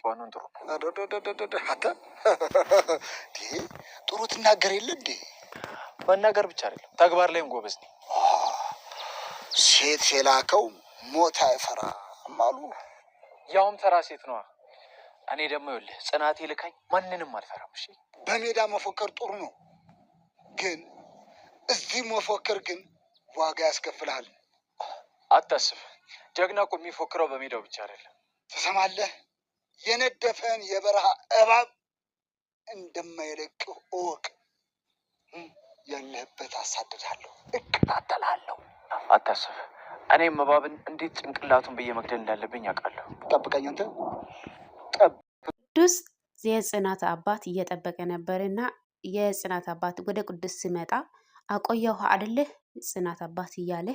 ባንሆን ጥሩ ነው። አንተ ጥሩ ትናገር የለ እንዴ? መናገር ብቻ አይደለም ተግባር ላይም ጎበዝ ነኝ። ሴት የላከው ሞት አይፈራም አሉ። ያውም ተራ ሴት ነዋ። እኔ ደግሞ ይኸውልህ ጽናቴ ልካኝ ማንንም አልፈራም። እሺ በሜዳ መፎከር ጥሩ ነው፣ ግን እዚህ መፎከር ግን ዋጋ ያስከፍልሃል። አታስብ፣ ጀግና እኮ የሚፎክረው በሜዳው ብቻ አይደለም። ትሰማለህ? የነደፈን የበረሃ እባብ እንደማይለቅህ እወቅ። ያለህበት አሳድዳለሁ፣ እከታተላለሁ። አታስብ፣ እኔም እባብን እንዴት ጭንቅላቱን ብዬ መግደል እንዳለብኝ አውቃለሁ። ጠብቀኝ አንተ። ቅዱስ የጽናት አባት እየጠበቀ ነበርና የጽናት አባት ወደ ቅዱስ ሲመጣ አቆየሁ አይደለህ ጽናት አባት እያለ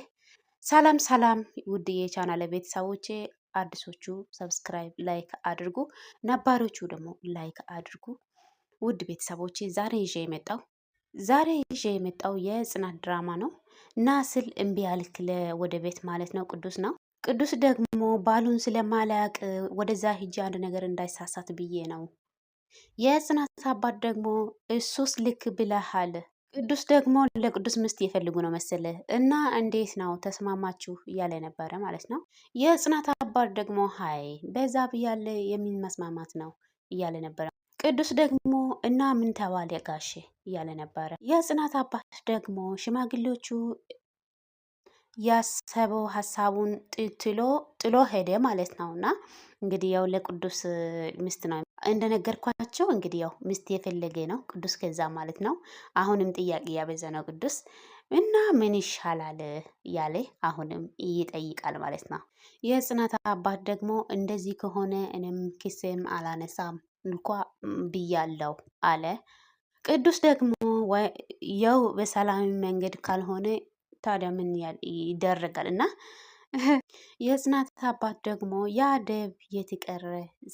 ሰላም ሰላም፣ ውድ የቻናል ቤተሰቦቼ፣ አዲሶቹ ሰብስክራይብ ላይክ አድርጉ፣ ነባሮቹ ደግሞ ላይክ አድርጉ። ውድ ቤተሰቦቼ ዛሬ ይዤ የመጣው የጽናት ድራማ ነው። ናስል እምቢ አልክ ወደ ቤት ማለት ነው ቅዱስ ነው። ቅዱስ ደግሞ ባሉን ስለማላቅ ወደዛ ሂጂ አንድ ነገር እንዳይሳሳት ብዬ ነው። የጽናት አባት ደግሞ እሱስ ልክ ብለሃል። ቅዱስ ደግሞ ለቅዱስ ምስት የፈልጉ ነው መሰለ እና እንዴት ነው ተስማማችሁ እያለ ነበረ ማለት ነው። የጽናት አባት ደግሞ ሀይ በዛ ብያለ የሚን መስማማት ነው እያለ ነበረ። ቅዱስ ደግሞ እና ምን ተባለ ጋሼ እያለ ነበረ። የጽናት አባት ደግሞ ሽማግሌዎቹ ያሰበው ሀሳቡን ጥሎ ሄደ ማለት ነው። እና እንግዲህ ያው ለቅዱስ ሚስት ነው እንደነገርኳቸው እንግዲህ ያው ሚስት የፈለገ ነው ቅዱስ ከዛ ማለት ነው። አሁንም ጥያቄ ያበዛ ነው ቅዱስ እና ምን ይሻላል እያለ አሁንም ይጠይቃል ማለት ነው። የጽናት አባት ደግሞ እንደዚህ ከሆነ እኔም ክስም አላነሳም እንኳ ብያለው አለ። ቅዱስ ደግሞ ያው በሰላም መንገድ ካልሆነ ታዲያ ምን ይደረጋል? እና የጽናት አባት ደግሞ ያ ደብ የትቀረ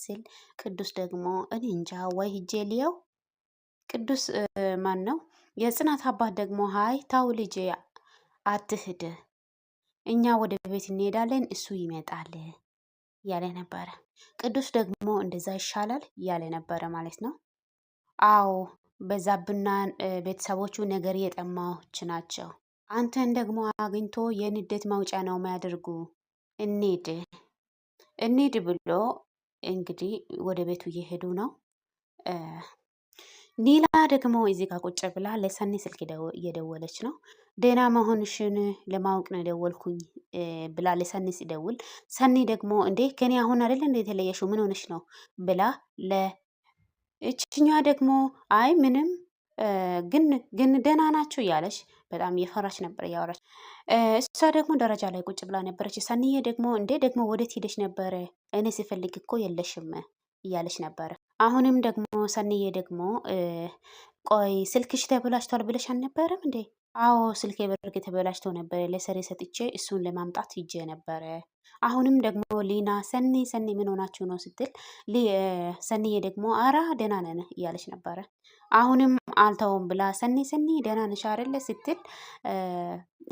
ስል ቅዱስ ደግሞ እኔ እንጃ ወይ ሂጄ ልየው። ቅዱስ ማን ነው? የጽናት አባት ደግሞ ሀይ ታው ልጄ አትሂድ፣ እኛ ወደ ቤት እንሄዳለን እሱ ይመጣል ያለ ነበረ። ቅዱስ ደግሞ እንደዛ ይሻላል ያለ ነበረ ማለት ነው። አዎ በዛብና ቤተሰቦቹ ነገር የጠማዎች ናቸው። አንተን ደግሞ አግኝቶ የንዴት ማውጫ ነው የሚያደርጉ። እንሂድ ብሎ እንግዲህ ወደ ቤቱ እየሄዱ ነው። ኒላ ደግሞ እዚህ ጋር ቁጭ ብላ ለሰኒ ስልክ እየደወለች ነው። ደህና መሆንሽን ለማወቅ ነው የደወልኩኝ ብላ ለሰኒ ሲደውል፣ ሰኒ ደግሞ እንዴ ከኔ አሁን አይደል እንደ የተለየሽው ምን ሆነሽ ነው ብላ ለእችኛዋ ደግሞ አይ ምንም ግን ደህና ናቸው እያለች በጣም እየፈራች ነበር እያወራች። እሷ ደግሞ ደረጃ ላይ ቁጭ ብላ ነበረች። ሰኒዬ ደግሞ እንዴ ደግሞ ወዴት ሄደሽ ነበረ? እኔ ስፈልግ እኮ የለሽም እያለች ነበረ። አሁንም ደግሞ ሰኒዬ ደግሞ ቆይ ስልክሽ ተበላሽቷል ብለሽ አልነበረም እንዴ? አዎ ስልኬ በርግ ተበላሽቶ ነበረ ለሰሬ ሰጥቼ እሱን ለማምጣት ሂጄ ነበረ። አሁንም ደግሞ ሊና ሰኒ ምን ሆናችሁ ነው ስትል ሰኒዬ ደግሞ አራ ደህና ነን እያለች ነበረ። አሁንም አልተውም ብላ ሰኒ ደህና ነሽ አይደለ ስትል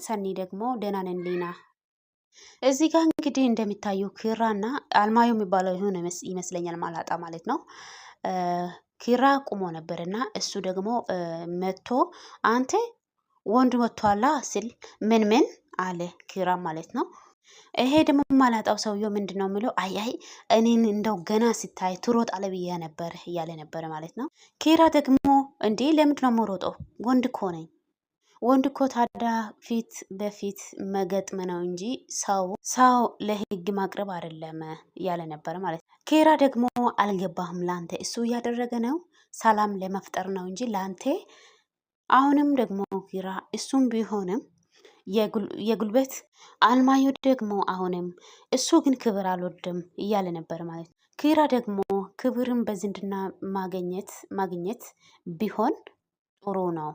ሰኒ ደግሞ ደህና ነን ሊና። እዚህ ጋር እንግዲህ እንደሚታየው ኪራና አልማዮ የሚባለው ይሆን ይመስለኛል ማላጣ ማለት ነው። ኪራ ቁሞ ነበርና እሱ ደግሞ መጥቶ አንተ ወንድ ወጥቷላ ሲል ምን አለ ኪራ ማለት ነው። ይሄ ደግሞ ማላጣው ሰውየው ምንድን ነው የሚለው አይ እኔን እንደው ገና ሲታይ ትሮጥ አለብያ ነበር እያለ ነበረ ማለት ነው። ኪራ ደግሞ እንዴ ለምንድን ነው የምሮጠው? ወንድ እኮ ነኝ። ወንድ እኮ ታዲያ ፊት በፊት መገጥም ነው እንጂ ሰው ለህግ ማቅረብ አይደለም እያለ ነበረ ማለት ነው። ኪራ ደግሞ አልገባህም፣ ላንተ እሱ እያደረገ ነው ሰላም ለመፍጠር ነው እንጂ ላንተ። አሁንም ደግሞ ኪራ እሱም ቢሆንም የጉልበት አልማዮ ደግሞ አሁንም እሱ ግን ክብር አልወድም እያለ ነበር ማለት ነው። ኪራ ደግሞ ክብርን በዝንድና ማግኘት ቢሆን ጥሩ ነው።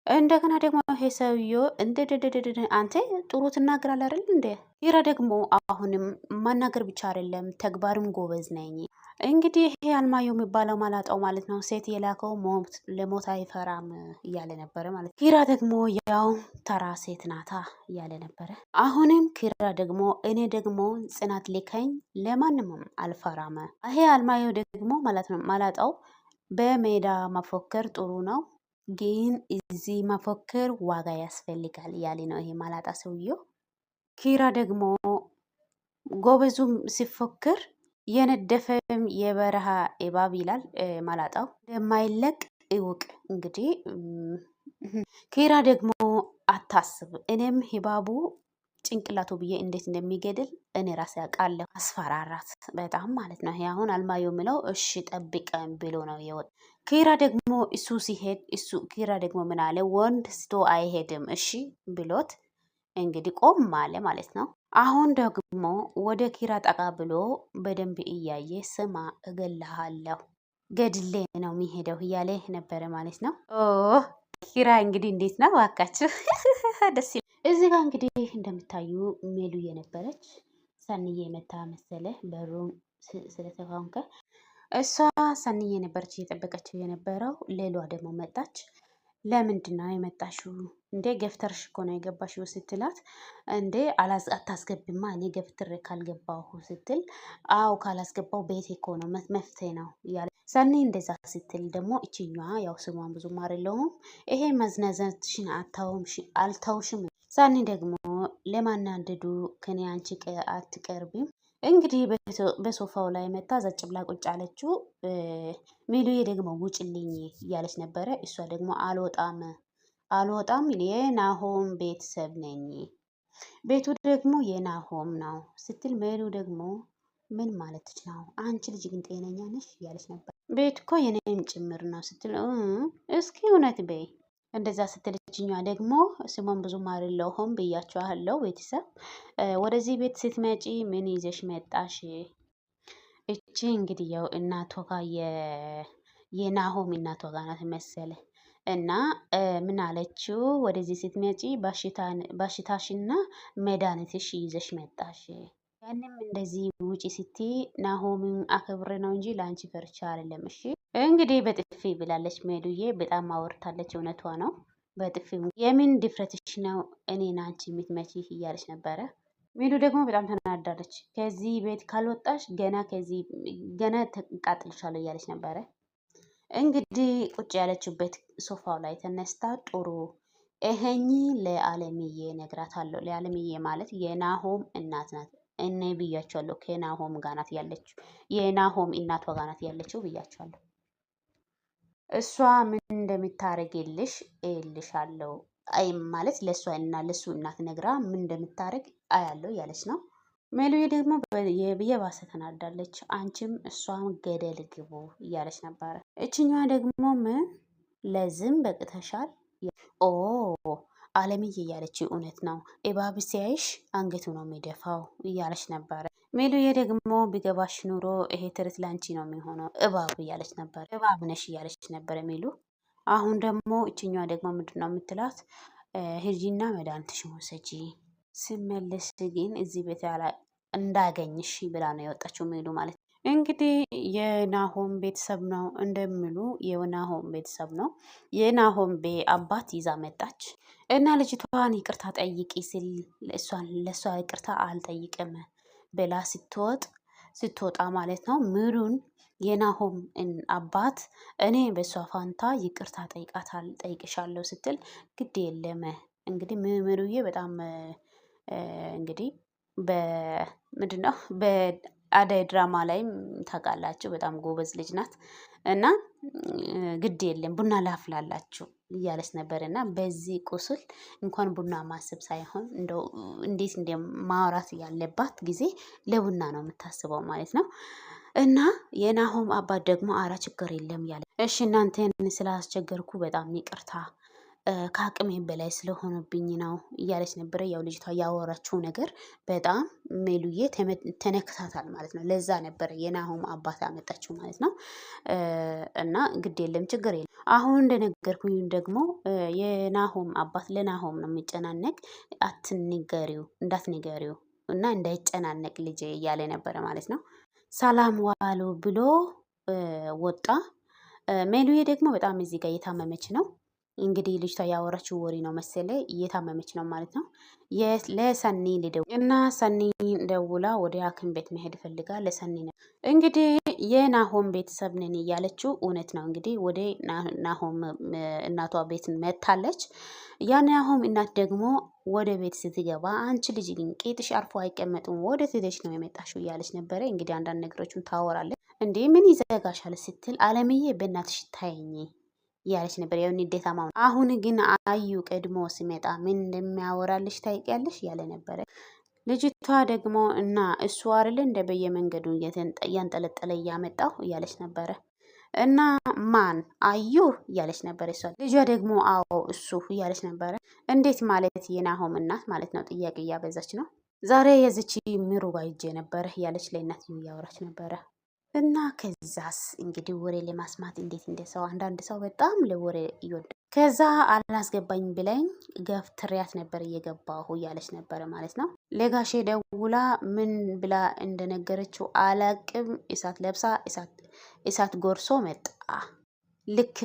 እንደገና ደግሞ ይሄ ሰውዬው አንተ ጥሩ ትናገራለህ አይደል እንዴ? ኪራ ደግሞ አሁንም ማናገር ብቻ አይደለም ተግባርም ጎበዝ ነኝ እንግዲህ ይሄ አልማየሁ የሚባለው ማላጣው ማለት ነው ሴት የላከው ለሞት አይፈራም እያለ ነበረ ማለት ነው። ኪራ ደግሞ ያው ተራ ሴት ናታ እያለ ነበረ። አሁንም ኪራ ደግሞ እኔ ደግሞ ጽናት ልከኝ ለማንም አልፈራም። ይሄ አልማየሁ ደግሞ ማለት ነው ማላጣው በሜዳ መፎከር ጥሩ ነው፣ ግን እዚህ መፎከር ዋጋ ያስፈልጋል እያለ ነው ይሄ ማላጣ ሰውየው። ኪራ ደግሞ ጎበዙም ሲፎክር የነደፈም የበረሃ እባብ ይላል ማላጣው እንደማይለቅ እውቅ። እንግዲህ ኪራ ደግሞ አታስብ፣ እኔም እባቡ ጭንቅላቱ ብዬ እንዴት እንደሚገድል እኔ ራሴ አውቃለሁ። አስፈራራት በጣም ማለት ነው። ይሄ አሁን አልማየሁ የሚለው እሺ ጠብቀን ብሎ ነው የወጣ። ኪራ ደግሞ እሱ ሲሄድ ኪራ ደግሞ ምን አለ? ወንድ ስቶ አይሄድም እሺ ብሎት እንግዲህ ቆም አለ ማለት ነው። አሁን ደግሞ ወደ ኪራ ጠቃ ብሎ በደንብ እያየ ስማ እገልሃለሁ፣ ገድሌ ነው የሚሄደው እያለ ነበረ ማለት ነው። ኪራ እንግዲህ እንዴት ነው እባካችሁ ደስ ይላል። እዚህ ጋር እንግዲህ እንደምታዩ ሜሉ የነበረች ሰንዬ መታ መሰለ በሩን ስለተፋንከ እሷ ሰንዬ ነበረች እየጠበቀችው የነበረው። ሌሏ ደግሞ መጣች። ለምንድን ነው የመጣሽው? እንዴ ገፍተርሽ እኮ ነው የገባሽው ስትላት፣ እንዴ አታስገቢማ እኔ ገፍትሬ ካልገባሁ ስትል፣ አው ካላስገባው ቤቴ እኮ ነው መፍትሄ ነው እያለ ሰኒ እንደዛ ስትል ደግሞ እችኛዋ ያው ስሟን ብዙ ማርለውም ይሄ መዝነዘትሽን አልተውሽም። ሰኒ ደግሞ ለማናደዱ ከኔ አንቺ አትቀርቢም። እንግዲህ በሶፋው ላይ መታ ዘጭ ብላ ቁጭ አለችው። ሚሉዬ ደግሞ ውጭልኝ እያለች ነበረ። እሷ ደግሞ አልወጣም የናሆም ቤተሰብ ነኝ፣ ቤቱ ደግሞ የናሆም ነው ስትል፣ ሜሉ ደግሞ ምን ማለትች ነው አንቺ ልጅ ግን ጤነኛ ነሽ እያለች ነበር። ቤት እኮ የኔም ጭምር ነው ስትል፣ እስኪ እውነት በይ እንደዛ ስትልችኛ ደግሞ ስሟን ብዙ ማርለውም ብያቸዋለሁ። ቤተሰብ ወደዚህ ቤት ስትመጪ ምን ይዘሽ መጣሽ? እቺ እንግዲህ ያው እናቷ ጋር የናሆም እናቷ ጋር ናት መሰለ እና ምን አለችው? ወደዚህ ስትመጪ ባሽታሽና መድኃኒትሽ ይዘሽ መጣሽ። ያንም እንደዚህ ውጪ ስትይ ናሆምም አክብሬ ነው እንጂ ለአንቺ ፈርቻ አይደለም። እሺ እንግዲህ በጥፊ ብላለች ሜሉዬ። በጣም አወርታለች። እውነቷ ነው። በጥፊ የምን ድፍረትሽ ነው እኔን አንቺ የምትመቺ እያለች ነበረ። ሜሉ ደግሞ በጣም ተናዳለች። ከዚህ ቤት ካልወጣሽ ገና ተቃጥልሻለሁ እያለች ነበረ። እንግዲህ ቁጭ ያለችበት ሶፋው ላይ ተነስታ ጥሩ ይሄኝ ለአለምዬ ነግራታለሁ። ለአለምዬ ማለት የናሆም እናት ናት። እኔ ብያቸዋለሁ። ከናሆም ጋር ናት ያለችው፣ የናሆም እናቷ ጋር ናት ያለችው ብያቸዋለሁ። እሷ ምን እንደምታረግልሽ እልሻለሁ። አይ ማለት ለእሷ እና ለሱ እናት ነግራ ምን እንደምታረግ አያለው ያለች ነው። ሜሉዬ ደግሞ የባሰ ተናዳለች። አንቺም እሷም ገደል ግቡ እያለች ነበረ። እችኛዋ ደግሞ ምን ለዝም በቅተሻል ኦ አለምዬ እያለች እውነት ነው እባብ ሲያይሽ አንገቱ ነው የሚደፋው እያለች ነበረ። ሜሉዬ ደግሞ ቢገባሽ ኑሮ ይሄ ትርት ላንቺ ነው የሚሆነው እባብ እያለች ነበር። እባብ ነሽ እያለች ነበረ ሜሉ። አሁን ደግሞ እችኛዋ ደግሞ ምንድን ነው የምትላት? ሂጂና መድኃኒትሽን ውሰጂ፣ ስመለስ ግን እዚህ ቤት እንዳገኝሽ ብላ ነው የወጣችው ሜሉ ማለት ነው። እንግዲህ የናሆም ቤተሰብ ነው እንደሚሉ የናሆም ቤተሰብ ነው። የናሆም አባት ይዛ መጣች እና ልጅቷን ይቅርታ ጠይቂ ሲል ለእሷ ይቅርታ አልጠይቅም ብላ ስትወጣ ማለት ነው። ምሩን የናሆም አባት እኔ በእሷ ፋንታ ይቅርታ ጠይቅሻለሁ ስትል፣ ግድ የለም እንግዲህ ምሩዬ በጣም እንግዲህ በምንድን ነው በአደይ ድራማ ላይም ታውቃላችሁ በጣም ጎበዝ ልጅ ናት እና ግድ የለም ቡና ላፍላላችሁ እያለች ነበር። እና በዚህ ቁስል እንኳን ቡና ማሰብ ሳይሆን እንደው እንዴት እንደማውራት ያለባት ጊዜ ለቡና ነው የምታስበው ማለት ነው። እና የናሆም አባት ደግሞ አራ ችግር የለም ያለ፣ እሺ እናንተን ስላስቸገርኩ በጣም ይቅርታ ከአቅሜ በላይ ስለሆነብኝ ነው እያለች ነበረ። ያው ልጅቷ ያወራችው ነገር በጣም ሜሉዬ ተነክታታል ማለት ነው። ለዛ ነበረ የናሆም አባት ያመጣችው ማለት ነው። እና ግድ የለም ችግር የለም። አሁን እንደነገርኩኝ ደግሞ የናሆም አባት ለናሆም ነው የሚጨናነቅ። እንዳትንገሪው እና እንዳይጨናነቅ ልጄ እያለ ነበረ ማለት ነው። ሰላም ዋሉ ብሎ ወጣ። ሜሉዬ ደግሞ በጣም እዚህ ጋር እየታመመች ነው። እንግዲህ ልጅቷ ያወራችው ወሬ ነው መሰለ እየታመመች ነው ማለት ነው። ለሰኒ ልደው እና ሰኒ ደውላ ወደ ሐኪም ቤት መሄድ ፈልጋ ለሰኒ ነው እንግዲህ የናሆም ቤተሰብ ነን እያለችው እውነት ነው። እንግዲህ ወደ ናሆም እናቷ ቤት መታለች። የናሆም እናት ደግሞ ወደ ቤት ስትገባ አንቺ ልጅ ግን ቄጥሽ አርፎ አይቀመጥም ወደ ትደሽ ነው የመጣሽው እያለች ነበረ። እንግዲህ አንዳንድ ነገሮችን ታወራለች። እንዴ ምን ይዘጋሻል ስትል አለምዬ በእናትሽ ታየኝ እያለች ነበር። ያው ንዴታማ አሁን ግን አዩ ቀድሞ ሲመጣ ምን እንደሚያወራልሽ ታውቂያለሽ እያለ ነበረ። ልጅቷ ደግሞ እና እሱ አይደል እንደ በየመንገዱ እያንጠለጠለ እያመጣው እያለች ነበረ። እና ማን አዩ እያለች ነበር እሷ። ልጇ ደግሞ አዎ እሱ እያለች ነበረ። እንዴት ማለት የናሆም እናት ማለት ነው። ጥያቄ እያበዛች ነው። ዛሬ የዚች ምሩ ጋር ሂጄ ነበረ እያለች ለእናትዬው እያወራች ነበረ። እና ከዛስ እንግዲህ ወሬ ለማስማት እንዴት እንደ ሰው አንዳንድ ሰው በጣም ለወሬ ይወዳል። ከዛ አላስገባኝ ብለኝ ገፍትሪያት ነበር እየገባሁ እያለች ነበረ ማለት ነው። ለጋሼ ደውላ ምን ብላ እንደነገረችው አላቅም። እሳት ለብሳ እሳት ጎርሶ መጣ። ልክ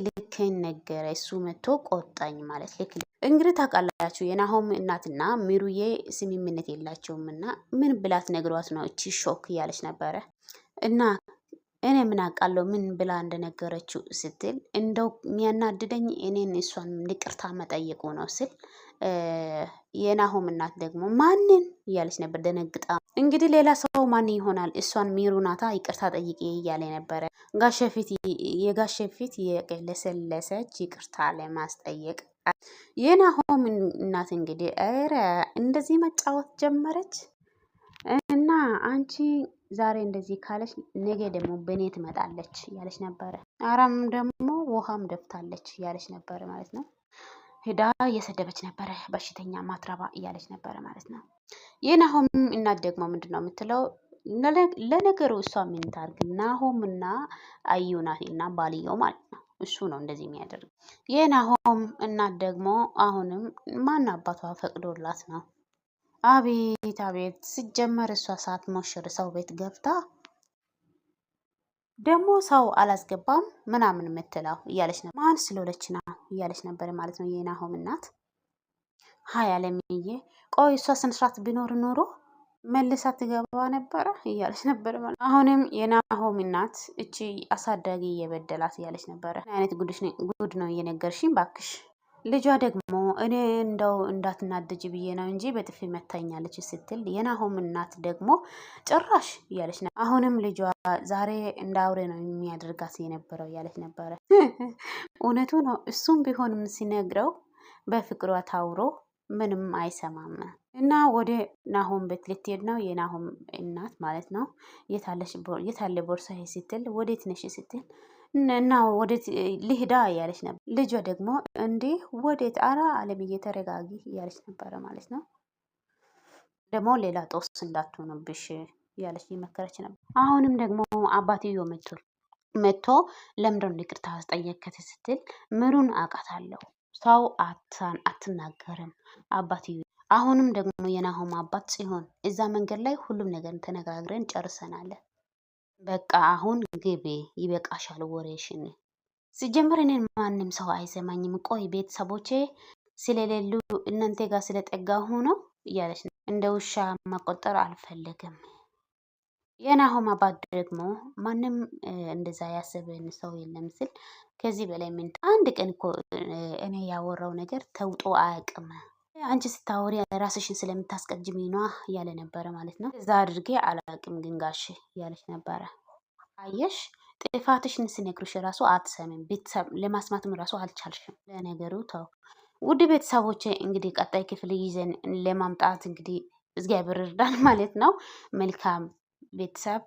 ነገረ እሱ መጥቶ ቆጣኝ ማለት ልክ እንግዲህ ታውቃላችሁ የናሆም እናትና ሚሩዬ ስምምነት የላቸውም። እና ምን ብላት ነግሯት ነው እቺ ሾክ እያለች ነበረ እና እኔ ምን አውቃለሁ ምን ብላ እንደነገረችው ስትል እንደው የሚያናድደኝ እኔን እሷን ይቅርታ መጠየቁ ነው ስል የናሆም እናት ደግሞ ማንን እያለች ነበር ደነግጣ። እንግዲህ ሌላ ሰው ማን ይሆናል? እሷን ሚሩ ናታ ይቅርታ ጠይቄ እያለ ነበረ። የጋሼ ፊት የለሰለሰች ይቅርታ ለማስጠየቅ የናሆም እናት እንግዲህ ኧረ እንደዚህ መጫወት ጀመረች እና አንቺ ዛሬ እንደዚህ ካለች ነገ ደግሞ በእኔ ትመጣለች እያለች ነበረ። አራም ደግሞ ውሃም ደፍታለች እያለች ነበረ ማለት ነው። ሄዳ እየሰደበች ነበረ በሽተኛ ማትረባ እያለች ነበረ ማለት ነው። የናሆም እናት ደግሞ ምንድን ነው የምትለው? ለነገሩ እሷ ምን ታርግ? ናሆም እና አዩ ናት እና ባልየው ማለት ነው። እሱ ነው እንደዚህ የሚያደርግ። የናሆም እናት ደግሞ አሁንም ማን አባቷ ፈቅዶላት ነው? አቤት አቤት! ሲጀመር እሷ ሳትሞሽር ሰው ቤት ገብታ ደግሞ ሰው አላስገባም ምናምን የምትለው እያለች ነበር። ማን ስለሆነች ነው እያለች ነበር ማለት ነው የናሆም እናት። ሀይ አለምዬ፣ ቆይ እሷ ስነስርዓት ቢኖር ኖሮ መልሳ ትገባ ነበረ እያለች ነበር ማለት። አሁንም የናሆም እናት እቺ አሳዳጊ እየበደላት እያለች ነበረ። አይነት ጉድ ነው እየነገርሽኝ ባክሽ። ልጇ ደግሞ እኔ እንደው እንዳትናደጅ ብዬ ነው እንጂ በጥፊ መታኛለች ስትል የናሆም እናት ደግሞ ጭራሽ እያለች ነው። አሁንም ልጇ ዛሬ እንደ አውሬ ነው የሚያደርጋት የነበረው እያለች ነበረ። እውነቱ ነው። እሱም ቢሆንም ሲነግረው በፍቅሯ ታውሮ ምንም አይሰማም እና ወደ ናሆም ቤት ልትሄድ ነው የናሆም እናት ማለት ነው። የታለ ቦርሳ ስትል ወዴት ነሽ ስትል እና ወዴት ልሂዳ እያለች ነበር። ልጇ ደግሞ እንዴ ወዴት? አራ አለምዬ ተረጋጊ እያለች ነበረ ማለት ነው። ደግሞ ሌላ ጦስ እንዳትሆንብሽ እያለች እየመከረች ነበር። አሁንም ደግሞ አባትዮ መጥቶ ለምንድነው ይቅርታ አስጠየቅከት ስትል ምሩን አውቃታለሁ ሰው አትናገርም አባትዮ። አሁንም ደግሞ የናሆም አባት ሲሆን እዛ መንገድ ላይ ሁሉም ነገር ተነጋግረን ጨርሰናል። በቃ አሁን ግቢ ይበቃሻል ወሬሽን። ሲጀመር እኔን ማንም ሰው አይሰማኝም። ቆይ ቤተሰቦቼ ስለሌሉ እናንተ ጋር ስለጠጋሁ ነው እያለች ነው። እንደ ውሻ መቆጠር አልፈለግም። የናሆም አባት ደግሞ ማንም እንደዛ ያሰበን ሰው የለም ስል ከዚህ በላይ ምን አንድ ቀን እኮ እኔ ያወራው ነገር ተውጦ አያውቅም። አንቺ ስታወሪ ራስሽን ስለምታስቀጅሚ ነዋ እያለ ነበረ ማለት ነው። እዛ አድርጌ አላውቅም ግን ጋሽ እያለች ነበረ። አየሽ ጥፋትሽን ስነግርሽ ራሱ አትሰሚም። ቤተሰብ ለማስማትም ራሱ አልቻልሽም። ለነገሩ ተው። ውድ ቤተሰቦቼ እንግዲህ ቀጣይ ክፍል ይዘን ለማምጣት እንግዲህ እግዚአብሔር ይርዳን ማለት ነው። መልካም ቤተሰብ